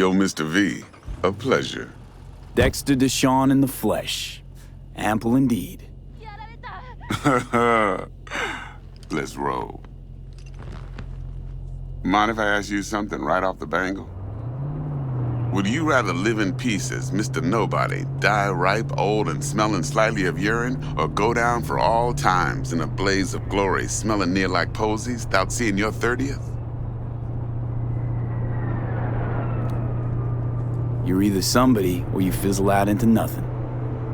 Yo, Mr. V, a pleasure. Dexter Deshawn in the flesh. Ample indeed. Let's roll. Mind if I ask you something right off the bangle? Would you rather live in peace as Mr. Nobody, die ripe, old, and smelling slightly of urine, or go down for all times in a blaze of glory, smelling near like posies, without seeing your 30th? You're either somebody, or you fizzle out into nothing.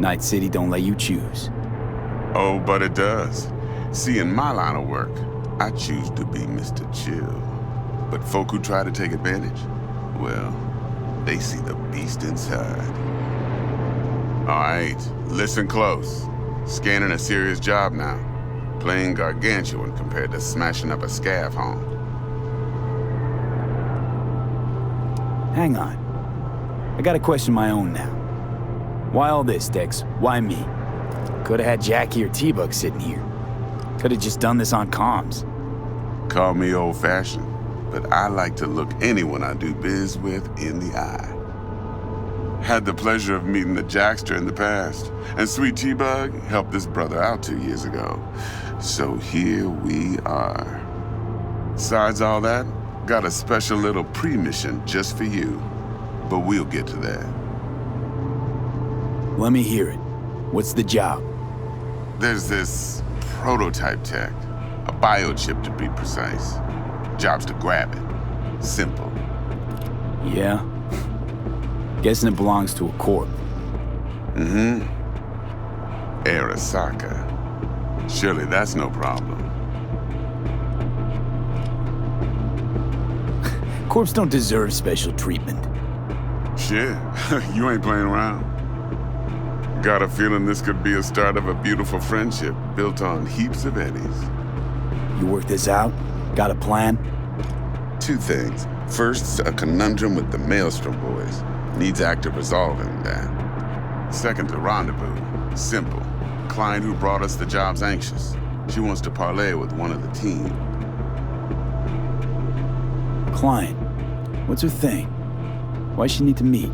Night City don't let you choose. Oh, but it does. See, in my line of work, I choose to be Mr. Chill. But folk who try to take advantage, well, they see the beast inside. All right, listen close. Scanning a serious job now. Playing gargantuan compared to smashing up a scav home. Hang on. I gotta question my own now. Why all this, Dex? Why me? Could've had Jackie or T-Bug sitting here. Could've just done this on comms. Call me old-fashioned, but I like to look anyone I do biz with in the eye. Had the pleasure of meeting the Jackster in the past, and Sweet T-Bug helped this brother out 2 years ago. So here we are. Besides all that, got a special little pre-mission just for you. But we'll get to that. Let me hear it. What's the job? There's this prototype tech, a biochip to be precise. Job's to grab it. Simple. Yeah? Guessing it belongs to a corp. Mm-hmm. Arasaka. Surely that's no problem. Corps don't deserve special treatment. Shit, you ain't playing around. Got a feeling this could be a start of a beautiful friendship built on heaps of eddies. You work this out? Got a plan? 2 things. First, a conundrum with the Maelstrom boys. Needs active resolving that. Second, the rendezvous. Simple. Client who brought us the job's anxious. She wants to parlay with one of the team. Client? What's her thing? Why she need to meet?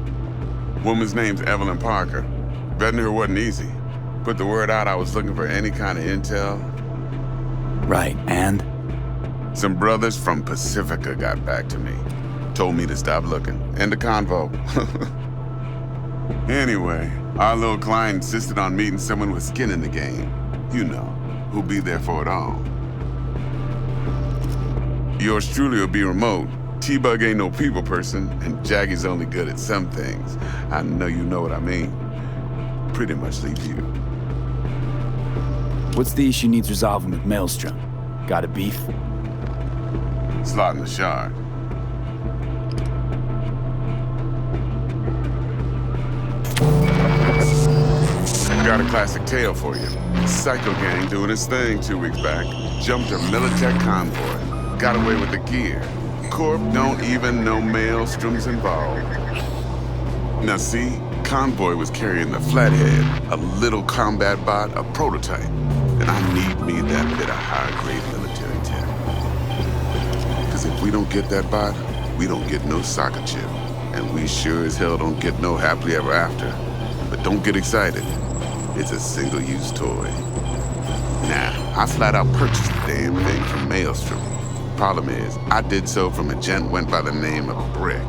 Woman's name's Evelyn Parker. Vetting her wasn't easy. Put the word out I was looking for any kind of intel. Right, and? Some brothers from Pacifica got back to me. Told me to stop looking. End of convo. Anyway, our little client insisted on meeting someone with skin in the game. You know, who'll be there for it all. Yours truly will be remote. T-Bug ain't no people person, and Jaggy's only good at some things. I know you know what I mean. Pretty much leave you. What's the issue needs resolving with Maelstrom? Got a beef? Slot in the shard. Got a classic tale for you. Psycho gang doing its thing 2 weeks back. Jumped a Militech convoy. Got away with the gear. Corp don't even know Maelstrom's involved. Now see, convoy was carrying the Flathead, a little combat bot, a prototype. And I need me that bit of high-grade military tech. Because if we don't get that bot, we don't get no soccer chip. And we sure as hell don't get no happily ever after. But don't get excited. It's a single-use toy. Nah, I flat out purchased the damn thing from Maelstrom. Problem is, I did so from a gent went by the name of Brick.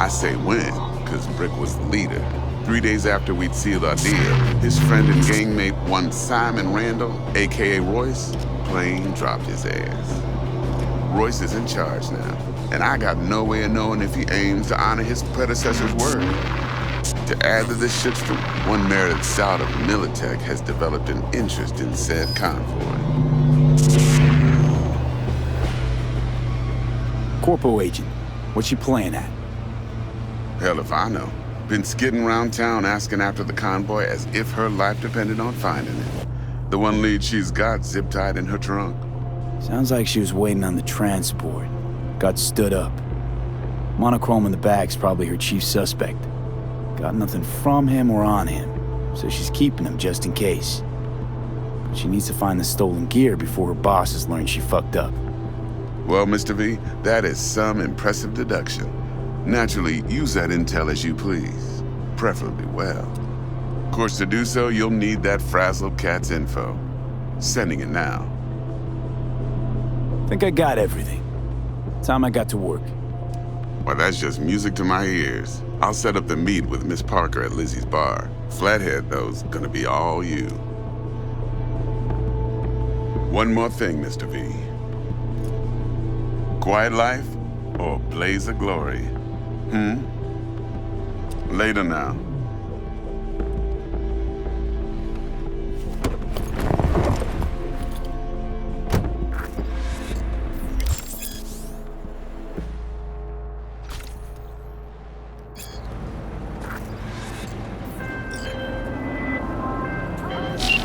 I say when, because Brick was the leader. 3 days after we'd sealed our deal, his friend and gangmate, one Simon Randall, aka Royce, plain dropped his ass. Royce is in charge now, and I got no way of knowing if he aims to honor his predecessor's word. To add to this shitstorm, one merited scout of Militech has developed an interest in said convoy. Corpo agent, what's she playing at? Hell if I know. Been skidding around town asking after the convoy as if her life depended on finding it. The one lead she's got zip-tied in her trunk. Sounds like she was waiting on the transport. Got stood up. Monochrome in the bag's probably her chief suspect. Got nothing from him or on him, so she's keeping him just in case. But she needs to find the stolen gear before her bosses learn she fucked up. Well, Mr. V, that is some impressive deduction. Naturally, use that intel as you please, preferably well. Of course, to do so, you'll need that frazzled cat's info. Sending it now. Think I got everything. Time I got to work. Well, that's just music to my ears. I'll set up the meet with Miss Parker at Lizzie's bar. Flathead, though's gonna be all you. One more thing, Mr. V. Quiet life or blaze of glory? Later now.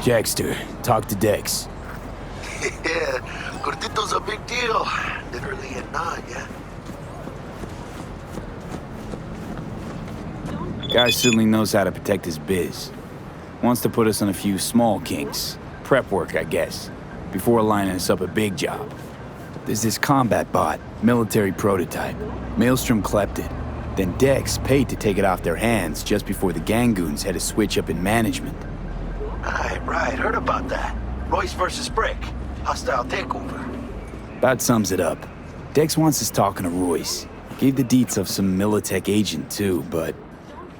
Jackster, talk to Dex. Yeah, Gordito's a big deal. Literally and not, yeah? Guy certainly knows how to protect his biz. Wants to put us on a few small kinks. Prep work, I guess. Before lining us up a big job. There's this combat bot, military prototype. Maelstrom clept it. Then Dex paid to take it off their hands just before the Gangoons had a switch up in management. Right, heard about that. Royce versus Brick. Hostile takeover. About sums it up. Dex wants us talking to Royce. Gave the deets of some Militech agent too, but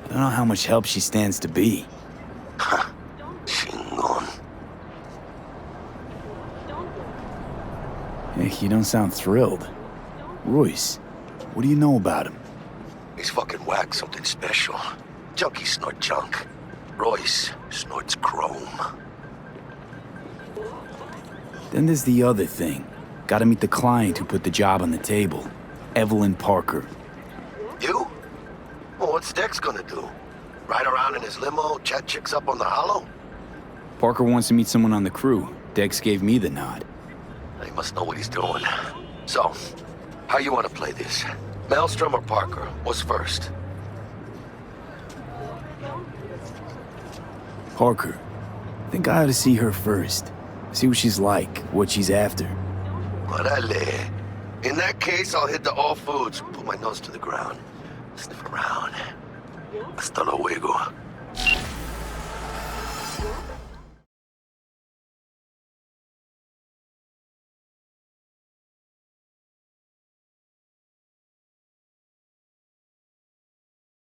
I don't know how much help she stands to be. Chingon. Hey, you don't sound thrilled. Royce, what do you know about him? He's fucking whack, something special. Junkies snort junk. Royce snorts chrome. Then there's the other thing. Gotta meet the client who put the job on the table. Evelyn Parker. You? Well, what's Dex gonna do? Ride around in his limo, chat chicks up on the hollow? Parker wants to meet someone on the crew. Dex gave me the nod. He must know what he's doing. So, how you want to play this? Maelstrom or Parker? What's first? Parker. Think I ought to see her first. See what she's like, what she's after. Orale. In that case, I'll hit the all foods, put my nose to the ground, sniff around. Hasta luego.